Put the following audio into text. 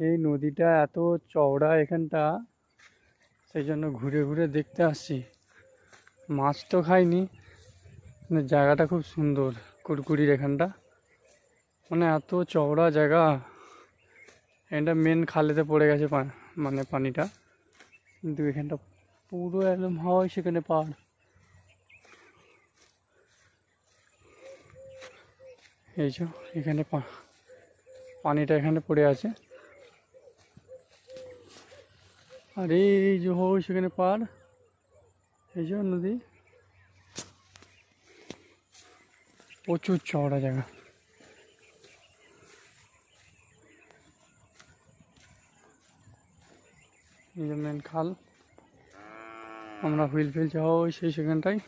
এই নদীটা এত চওড়া এখানটা, সেই জন্য ঘুরে ঘুরে দেখতে আসছি। মাছ তো খাইনি, মানে জায়গাটা খুব সুন্দর। কুড়কুড়ির এখানটা মানে এত চওড়া জায়গা। এটা মেন খালেতে পড়ে গেছে মানে পানিটা, কিন্তু এখানটা পুরো একদম হয় সেখানে পাহাড়। এই যে এখানে পানিটা এখানে পড়ে আছে, আর এই যে হয় সেখানে পাহাড়। এই যে নদী, প্রচুর চওড়া জায়গা। এই যে মেন খাল, আমরা হুইল ফিল যাওয়া ওই সেখানটায়।